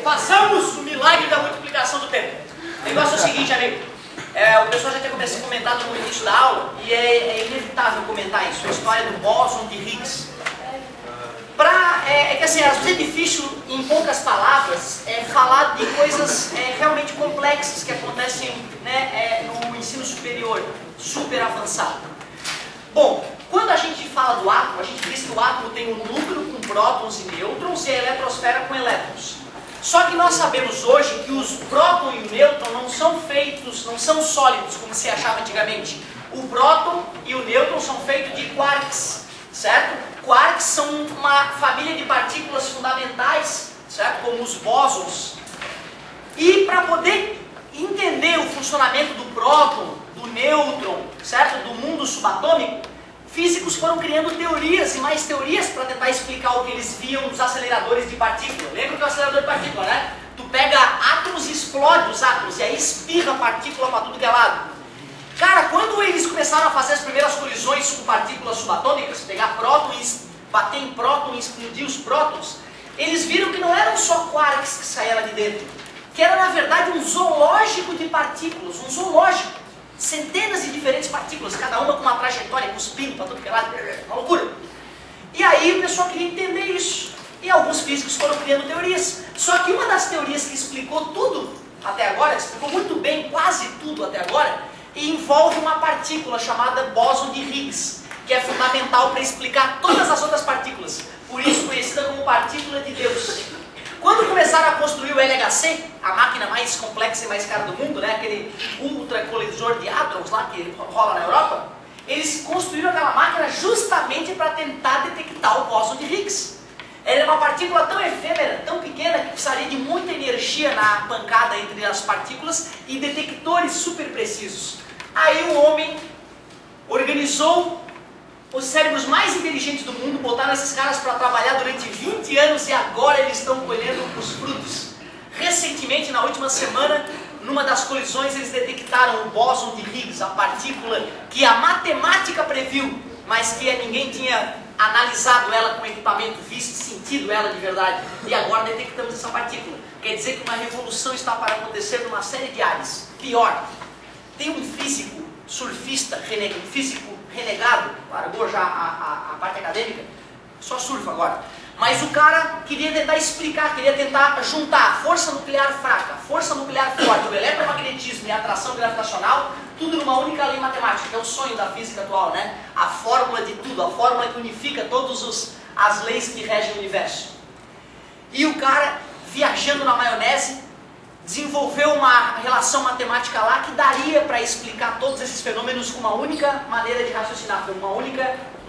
Façamos o milagre da multiplicação do tempo. O negócio é o seguinte, amigo. O pessoal já tinha comentado no início da aula, e é inevitável comentar isso, a história do bóson de Higgs. É que assim, às vezes é difícil, em poucas palavras, falar de coisas realmente complexas que acontecem, né, no ensino superior, super avançado. Bom, quando a gente fala do átomo, a gente diz que o átomo tem um núcleo com prótons e nêutrons e a eletrosfera com elétrons. Só que nós sabemos hoje que os próton e o nêutron não são sólidos, como se achava antigamente. O próton e o nêutron são feitos de quarks, certo? Quarks são uma família de partículas fundamentais, certo? Como os bósons. E para poder entender o funcionamento do próton, do nêutron, certo? Do mundo subatômico, físicos foram criando teorias e mais teorias para tentar explicar o que eles viam dos aceleradores de partícula. Lembra que é o acelerador de partícula, né? Tu pega átomos e explode os átomos, e aí espirra partícula para tudo que é lado. Cara, quando eles começaram a fazer as primeiras colisões com partículas subatômicas, pegar prótons, bater em próton e explodir os prótons, eles viram que não eram só quarks que saíam lá de dentro, que era na verdade um zoológico de partículas, um zoológico. Centenas de diferentes partículas, cada uma com uma trajetória, cuspindo para tudo que é lado, uma loucura. E aí o pessoal queria entender isso. E alguns físicos foram criando teorias. Só que uma das teorias que explicou tudo até agora, explicou muito bem quase tudo até agora, e envolve uma partícula chamada bóson de Higgs, que é fundamental para explicar todas as outras partículas, por isso conhecida como partícula de Deus. Quando começaram a construir o LHC, a máquina mais complexa e mais cara do mundo, né, aquele ultra colisor de hadrons lá que rola na Europa, eles construíram aquela máquina justamente para tentar detectar o bóson de Higgs. Ela é uma partícula tão efêmera, tão pequena, que precisaria de muita energia na pancada entre as partículas e detectores super precisos. Aí o homem organizou os cérebros mais inteligentes do mundo, botaram esses caras para trabalhar durante 20 anos e agora eles estão colhendo os frutos. Recentemente, na última semana, numa das colisões, eles detectaram o bóson de Higgs, a partícula que a matemática previu, mas que ninguém tinha analisado ela com equipamento, visto, sentido ela de verdade. E agora detectamos essa partícula. Quer dizer que uma revolução está para acontecer numa série de áreas. Pior, tem um físico surfista, um físico renegado, largou já a parte acadêmica, só surfa agora. Mas o cara queria tentar explicar, queria tentar juntar a força nuclear fraca, a força nuclear forte, o eletromagnetismo e a atração gravitacional, tudo numa única lei matemática, que é o sonho da física atual, né? A fórmula de tudo, a fórmula que unifica todas as leis que regem o universo. E o cara, viajando na maionese, desenvolveu uma relação matemática lá que daria para explicar todos esses fenômenos com uma única maneira de raciocinar, com uma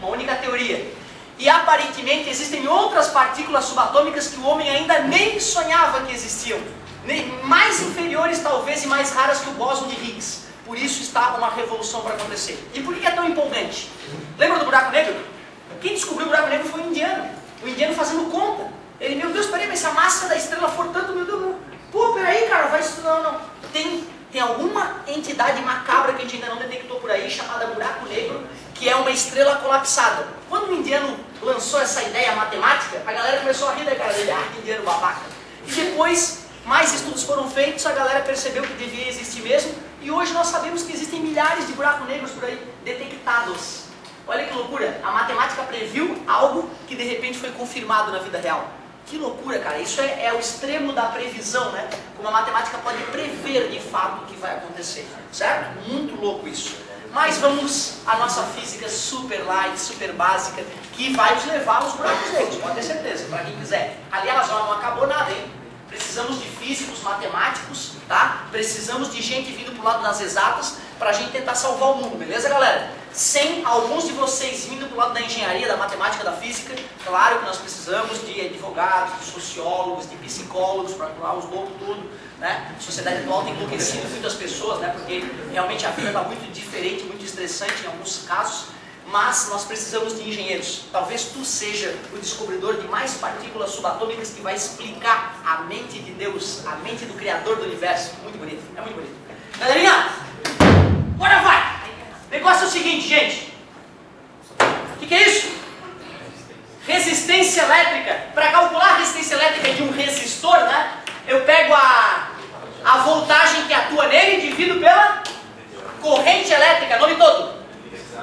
única teoria. E aparentemente existem outras partículas subatômicas que o homem ainda nem sonhava que existiam, mais inferiores talvez e mais raras que o bóson de Higgs. Por isso está uma revolução para acontecer. E por que é tão empolgante? Lembra do buraco negro? Quem descobriu o buraco negro foi um indiano. O indiano fazendo conta. Ele, meu Deus, peraí, mas se a massa da estrela for tanto, meu Deus, pô, peraí, cara, vai estudar, não. Tem alguma entidade macabra que a gente ainda não detectou por aí, chamada buraco negro, que é uma estrela colapsada. Quando o indiano lançou essa ideia matemática, a galera começou a rir da cara dele, que indiano babaca. E depois, mais estudos foram feitos, a galera percebeu que devia existir mesmo, e hoje nós sabemos que existem milhares de buracos negros por aí, detectados. Olha que loucura, a matemática previu algo que de repente foi confirmado na vida real. Que loucura, cara. Isso é o extremo da previsão, né? Como a matemática pode prever de fato o que vai acontecer, certo? Muito louco isso. Mas vamos à nossa física super light, super básica, que vai nos levar aos buracos negros, pode ter certeza, para quem quiser. Aliás, ó, não acabou nada, hein? Precisamos de físicos, matemáticos, tá? Precisamos de gente vindo pro lado das exatas para a gente tentar salvar o mundo, beleza, galera? Sem alguns de vocês vindo pro lado da engenharia, da matemática, da física, claro que nós precisamos de advogados, de sociólogos, de psicólogos para atuar os loucos tudo, né? A sociedade atual tem enlouquecido muitas pessoas, né? Porque realmente a vida está muito diferente, muito estressante em alguns casos. Mas nós precisamos de engenheiros. Talvez tu seja o descobridor de mais partículas subatômicas que vai explicar a mente de Deus, a mente do Criador do Universo. Muito bonito, é muito bonito. Galerinha, bora vai! O negócio é o seguinte, gente. O que é isso? Resistência resistência elétrica. Para calcular a resistência elétrica de um resistor, né, eu pego a voltagem que atua nele e divido pela corrente elétrica, nome todo.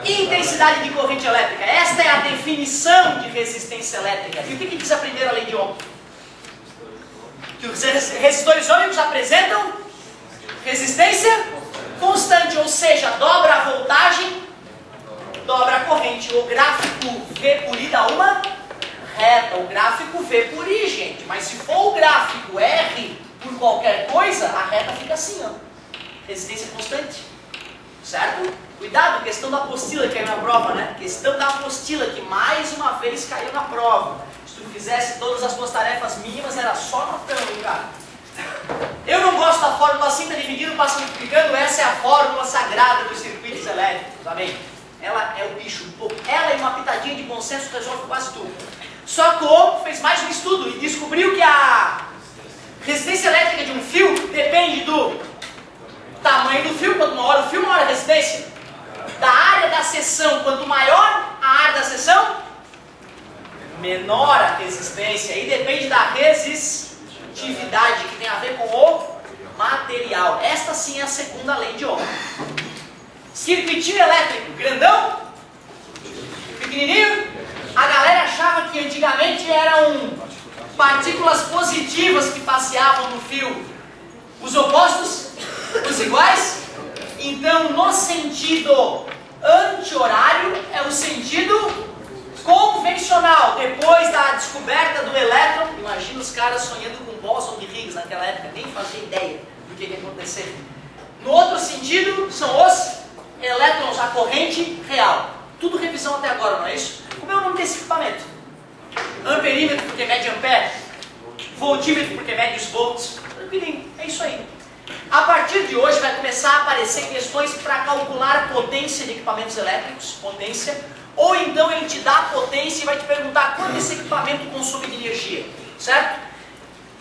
Intensidade de corrente elétrica. Esta é a definição de resistência elétrica. E o que diz a primeira lei de Ohm? Que os resistores ômicos apresentam resistência constante, ou seja, dobra a voltagem, dobra a corrente. O gráfico V por I dá uma reta. O gráfico V por I, gente. Mas se for o gráfico R por qualquer coisa, a reta fica assim, ó. Resistência constante. Certo? Cuidado, questão da apostila que caiu na prova, né? Questão da apostila que mais uma vez caiu na prova. Se tu fizesse todas as tuas tarefas mínimas, era só notão, hein, cara? Eu não gosto da fórmula assim, tá dividindo, passa multiplicando. Essa é a fórmula sagrada dos circuitos elétricos, amém? Ela é o bicho. Ela e uma pitadinha de consenso resolve quase tudo. Só que o Ohm fez mais um estudo e descobriu que a resistência elétrica de um fio depende do tamanho do fio. Quanto maior o fio, maior a resistência. Da área da seção, quanto maior a área da seção, menor a resistência. E depende da resistividade, que tem a ver com o material. Esta sim é a segunda lei de Ohm. Circuitinho elétrico, grandão, pequenininho. A galera achava que antigamente eram partículas positivas que passeavam no fio. Os opostos, os iguais. Então, no sentido anti-horário, é o sentido convencional. Depois da descoberta do elétron, imagina os caras sonhando com bóson de Higgs naquela época, nem fazia ideia do que ia acontecer. No outro sentido, são os elétrons, a corrente real. Tudo revisão até agora, não é isso? Como é o nome desse equipamento? Amperímetro, porque mede ampere. Voltímetro, porque mede os volts. Tranquilinho, é isso aí. A partir de hoje vai começar a aparecer questões para calcular a potência de equipamentos elétricos, potência, ou então ele te dá a potência e vai te perguntar quanto esse equipamento consome de energia, certo?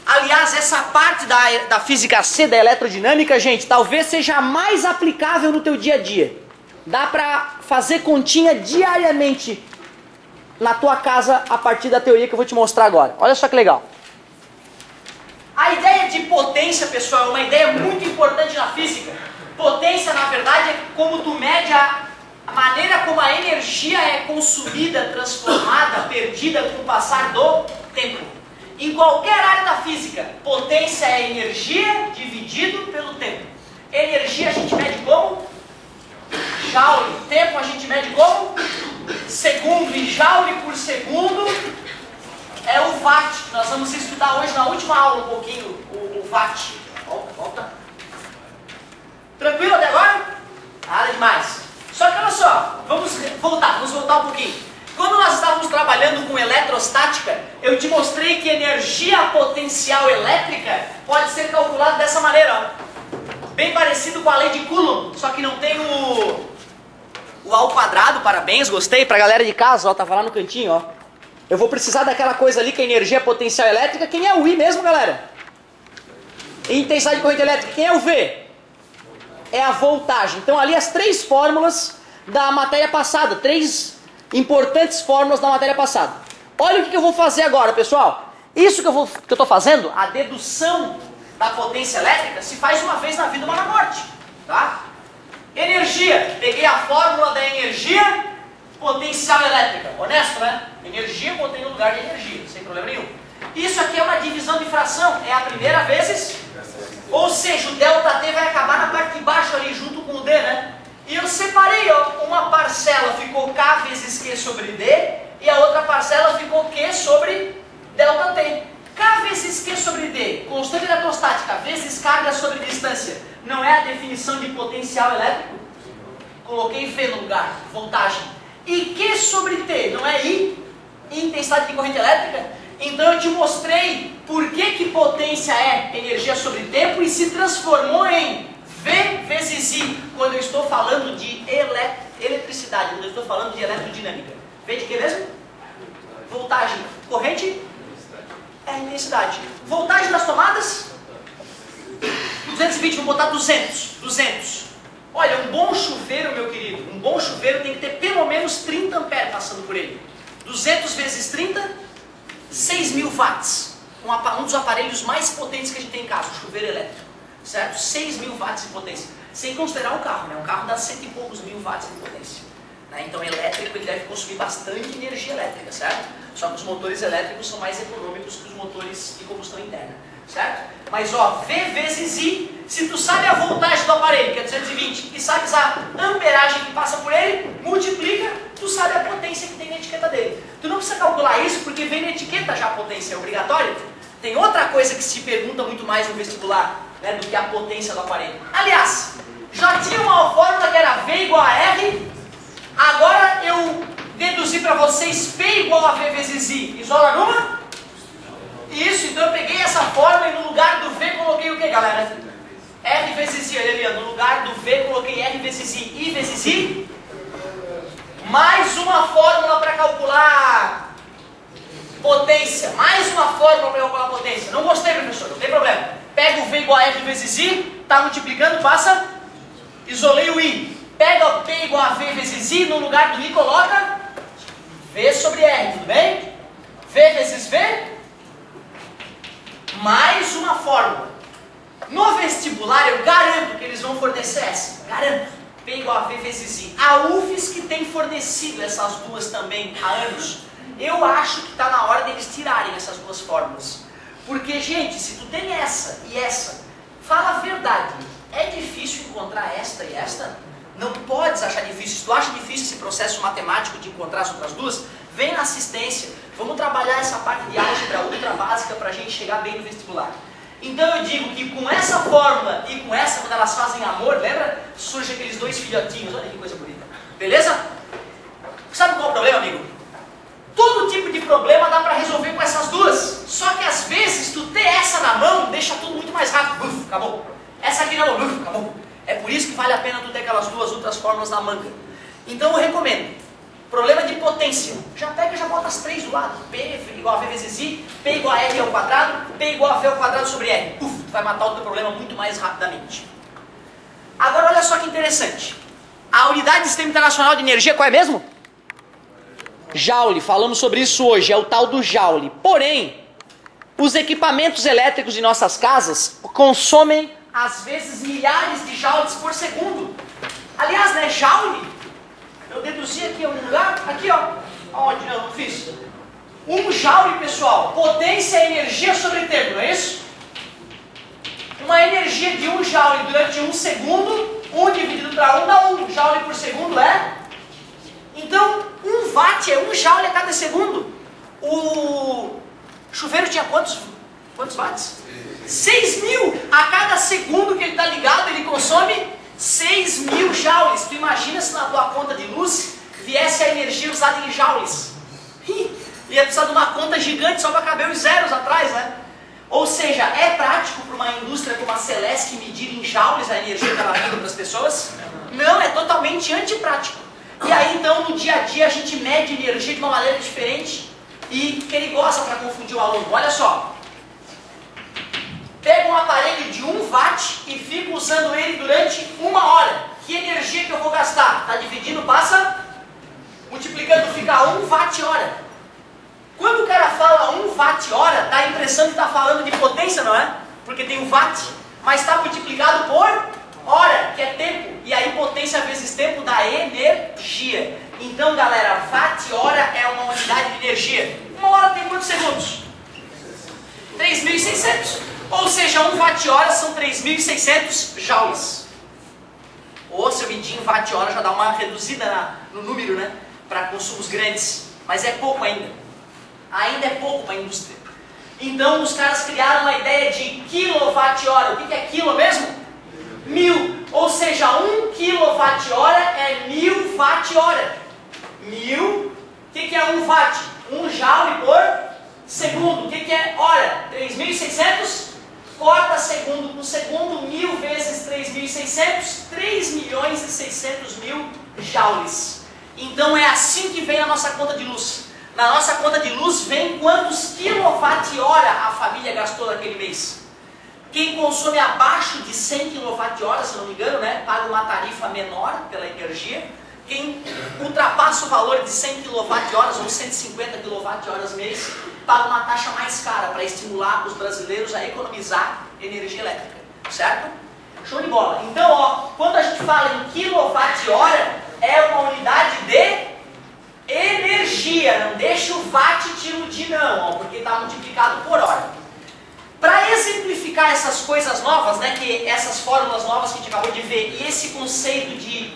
Aliás, essa parte da física C, da eletrodinâmica, gente, talvez seja a mais aplicável no teu dia a dia. Dá para fazer continha diariamente na tua casa a partir da teoria que eu vou te mostrar agora. Olha só que legal. A ideia de potência, pessoal, é uma ideia muito importante na física. Potência, na verdade, é como tu mede a maneira como a energia é consumida, transformada, perdida com o passar do tempo. Em qualquer área da física, potência é energia dividido pelo tempo. Energia a gente mede como? Joule. Tempo a gente mede como? Segundo. E joule por segundo é o watt. Nós vamos estudar hoje na última aula um pouquinho o watt. Volta. Tranquilo até agora? Nada demais. Só que olha só, vamos voltar um pouquinho. Quando nós estávamos trabalhando com eletrostática, eu te mostrei que energia potencial elétrica pode ser calculada dessa maneira, ó. Bem parecido com a lei de Coulomb, só que não tem o ao quadrado. Parabéns, gostei. Pra galera de casa, ó, tava lá no cantinho, ó. Eu vou precisar daquela coisa ali que é energia potencial elétrica. Quem é o I mesmo, galera? Intensidade de corrente elétrica. Quem é o V? É a voltagem. Então ali as três fórmulas da matéria passada. Três importantes fórmulas da matéria passada. Olha o que eu vou fazer agora, pessoal. Isso que eu estou fazendo, a dedução da potência elétrica, se faz uma vez na vida, uma na morte. Tá? Energia. Peguei a fórmula da energia potencial elétrica. Honesto, né? Energia contém um lugar de energia, sem problema nenhum. Isso aqui é uma divisão de fração. É a primeira vezes. Ou seja, o ΔT vai acabar na parte de baixo ali, junto com o D, né? E eu separei, ó, uma parcela ficou K vezes Q sobre D, e a outra parcela ficou Q sobre ΔT. K vezes Q sobre D, constante eletrostática, vezes carga sobre distância, não é a definição de potencial elétrico? Coloquei V no lugar, voltagem. E Q sobre T, não é I? Intensidade de corrente elétrica? Então eu te mostrei por que potência é energia sobre tempo e se transformou em V vezes I, quando eu estou falando de eletricidade, quando eu estou falando de eletrodinâmica. V de que mesmo? Voltagem. Corrente? É intensidade. Voltagem das tomadas? 220, vou botar 200. Olha, um bom chuveiro, meu querido, um bom chuveiro tem que ter pelo menos 30 amperes passando por ele. 200 vezes 30, 6.000 watts, um dos aparelhos mais potentes que a gente tem em casa, o chuveiro elétrico, certo? 6.000 watts de potência, sem considerar o carro, né? O carro dá 100 e poucos mil watts de potência, né? Então elétrico ele deve consumir bastante energia elétrica, certo? Só que os motores elétricos são mais econômicos que os motores de combustão interna, certo? Mas ó, V vezes I, se tu sabe a voltagem do aparelho, que é 220, e sabes a amperagem que passa por ele, multiplica, tu sabe a potência que tem na etiqueta dele. Tu não precisa calcular isso porque vem na etiqueta já a potência, é obrigatório. Tem outra coisa que se pergunta muito mais no vestibular, né, do que a potência do aparelho. Aliás, já tinha uma fórmula que era V igual a R, agora eu deduzi para vocês P igual a V vezes I. Isola numa? Isso, então eu peguei essa fórmula e no lugar do V coloquei o que, galera? R vezes I, olha ali, no lugar do V coloquei R vezes I vezes I. Mais uma fórmula para calcular potência. Mais uma fórmula para calcular potência. Não gostei, professor, não tem problema. Pega o V igual a R vezes I, está multiplicando, passa, isolei o I. Pega o P igual a V vezes I, no lugar do I coloca V sobre R, tudo bem? V vezes V, mais uma fórmula. No vestibular eu garanto que eles vão fornecer essa, garanto. P igual a V vezes I. A UFSC tem fornecido essas duas também há anos. Eu acho que está na hora deles tirarem essas duas fórmulas. Porque, gente, se tu tem essa e essa, fala a verdade, é difícil encontrar esta e esta? Não podes achar difícil. Se tu acha difícil esse processo matemático de encontrar as outras duas, vem na assistência. Vamos trabalhar essa parte de álgebra ultra básica para a gente chegar bem no vestibular. Então eu digo que com essa fórmula e com essa, quando elas fazem amor, lembra? Surge aqueles dois filhotinhos, olha que coisa bonita. Beleza? Sabe qual é o problema, amigo? Todo tipo de problema dá para resolver com essas duas. Só que às vezes tu ter essa na mão deixa tudo muito mais rápido. Uf, acabou. Essa aqui não, uf, acabou. É por isso que vale a pena tu ter aquelas duas outras fórmulas na manga. Então eu recomendo. Problema de potência. Já pega e já bota as três do lado. P igual a V vezes I, P igual a R ao quadrado, P igual a V ao quadrado sobre R. Uf, tu vai matar o teu problema muito mais rapidamente. Agora olha só que interessante. A unidade de sistema internacional de energia qual é mesmo? Joule. Falamos sobre isso hoje. É o tal do Joule. Porém, os equipamentos elétricos de nossas casas consomem às vezes milhares de joules por segundo. Aliás, né, Joule... Eu deduzi aqui em algum lugar, aqui ó, onde eu fiz. 1 joule, pessoal, potência é energia sobre tempo, não é isso? Uma energia de 1 joule durante 1 segundo, 1 dividido para 1 dá 1 joule por segundo, é? Então, 1 watt é 1 joule a cada segundo. O chuveiro tinha quantos watts? 6.000 a cada segundo que ele está ligado, ele consome 6.000 joules. Tu imagina se na tua conta de luz viesse a energia usada em joules? Ia precisar de uma conta gigante só para caber os zeros atrás, né? Ou seja, é prático para uma indústria como a Celesc medir em joules a energia que ela vende para as pessoas? Não, é totalmente antiprático. E aí então no dia a dia a gente mede energia de uma maneira diferente e perigosa para confundir o aluno. Olha só. Pega um aparelho de 1 watt e fica usando ele durante 1 hora. Que energia que eu vou gastar? Está dividindo, passa, multiplicando, fica 1 watt-hora. Quando o cara fala 1 watt-hora, dá a impressão que está falando de potência, não é? Porque tem 1 watt, mas está multiplicado por hora, que é tempo. E aí potência vezes tempo dá energia. Então, galera, watt-hora é uma unidade de energia. 1 hora tem quantos segundos? 3.600. Ou seja, 1 watt-hora são 3.600 joules. Ou se eu medir em watt-hora já dá uma reduzida no número, né? Para consumos grandes. Mas é pouco ainda. Ainda é pouco para a indústria. Então os caras criaram uma ideia de quilowatt-hora. O que é quilo mesmo? 1000. Ou seja, 1 quilowatt-hora é 1000 watt-hora. 1000. O que é 1 watt? 1 joule por segundo. O que é hora? 3.600. Corta segundo por segundo, 1000 vezes 3.600, 3.600.000 joules. Então é assim que vem a nossa conta de luz. Na nossa conta de luz vem quantos quilowatt-hora a família gastou naquele mês. Quem consome abaixo de 100 kWh, se não me engano, né, paga uma tarifa menor pela energia. Quem ultrapassa o valor de 100 kWh ou 150 kWh mês paga uma taxa mais cara para estimular os brasileiros a economizar energia elétrica, certo? Show de bola. Então, ó, quando a gente fala em quilowatt-hora, é uma unidade de energia. Não deixa o watt te iludir não, ó, porque está multiplicado por hora. Para exemplificar essas coisas novas, né, que essas fórmulas novas que a gente acabou de ver e esse conceito de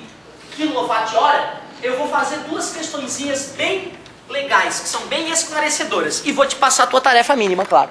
quilowatt-hora, eu vou fazer duas questõezinhas bem legais, que são bem esclarecedoras. E vou te passar a tua tarefa mínima, claro.